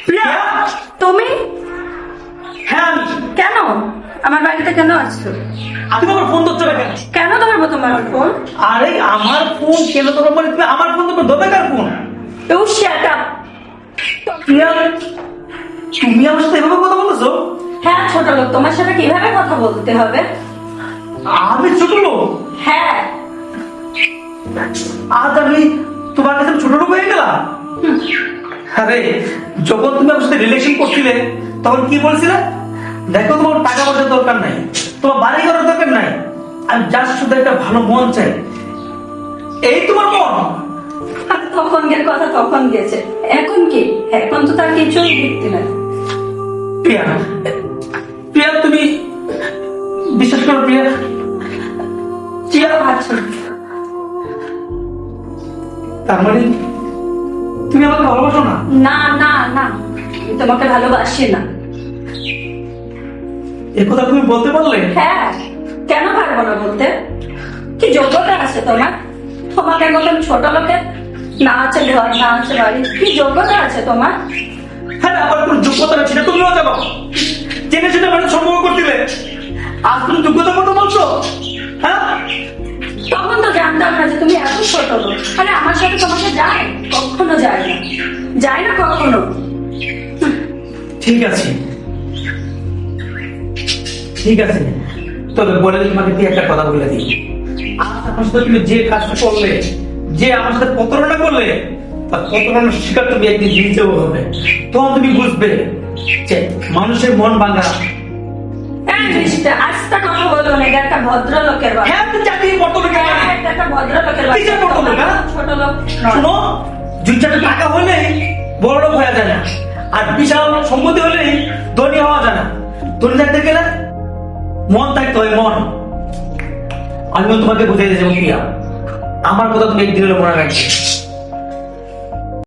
প্রিয়া, তুমি? হ্যাঁ আমি। কেন আমার বাড়িতে কেন আসছো? তুমি আমার ফোন ধরছো না কেন? কেন ধরবো তোমার ফোন? আরে আমার ফোন কেন তোমার মানে তুমি আমার ফোন তোমার দোকানকার phone. You shut up. Priya, তুমি আমার সাথে এভাবে কথা বলেছো? হ্যাঁ ছোট লোক, তোমার সাথে কিভাবে কথা বলতে হবে? আমি ছোট লোক? হ্যাঁ। আজ আমি তোমার কাছে ছোট লোক হয়ে গেলাম? আরে যখন তুমি আমার সাথে রিলেশন করছিলে তখন কি বলছিলে? দেখো তোমার টাকা পয়সার দরকার নাই, তোমার বাড়ি ঘরের দরকার নাই, আমি জাস্ট শুধু একটা ভালো মন চাই। এই তোমার মন? আর তখনকার কথা তখন গেছে, এখন কি? এখন তো তার কিছুই দেখতে নাই। প্রিয়া, প্রিয়া তুমি বিশ্বাস করো প্রিয়া, প্রিয়া ভাবছো তার মানে তুমি আমাকে ভালোবাসো না? না না না, আমি তোমাকে ভালোবাসি না। এ কথা তুমি বলতে পারলে? হ্যাঁ, কেন পারবো না বলতে? কি যোগ্যতা আছে তোমার? তোমাকে মতন ছোট লোকের না আছে ঘর, না আছে বাড়ি, কি যোগ্যতা আছে তোমার? হ্যাঁ, আমার কোনো যোগ্যতা ছিল তুমিও জানো, জেনে শুনে মানুষ সম্পর্ক করছিলে, আজ তুমি যোগ্যতার কথা বলছো? হ্যাঁ, তখন তো জানতাম না যে তুমি এত ছোট লোক। আরে আমার সাথে তোমাকে যায়? কখনো যায় না, যায় না কখনো। ঠিক আছে ঠিক আছে, তবে বলে তোমাকে দিয়ে একটা কথা বলে দিই, আজ আমার সাথে তুমি যে কাজটা করলে, যে আমার সাথে প্রতারণা করলে, তার প্রতারণার শিকার তুমি একদিন নিজেও হবে। তখন তুমি বুঝবে যে মানুষের মন ভাঙা। হ্যাঁ নিশ্চয়, আজটা কথা বলো না, এটা একটা ভদ্রলোকের বাড়ি। হ্যাঁ, তুমি চাকরি বর্তমানে হ্যাঁ, এটা একটা ভদ্রলোকের বাড়ি। কিসের ভদ্রলোক, হ্যাঁ? ছোট লোক নয়। শোনো, দুই চারটা টাকা হলে বড় লোক হয়ে যায় না, আর বিশাল সম্পত্তি হলেই ধনী হওয়া যায় না। ধনী থাকতে গেলে মন থাকতে হয়, মন। আমিও তোমাকে বুঝাই দিয়েছি প্রিয়া, আমার কথা তুমি একদিন হলে মনে রাখবে।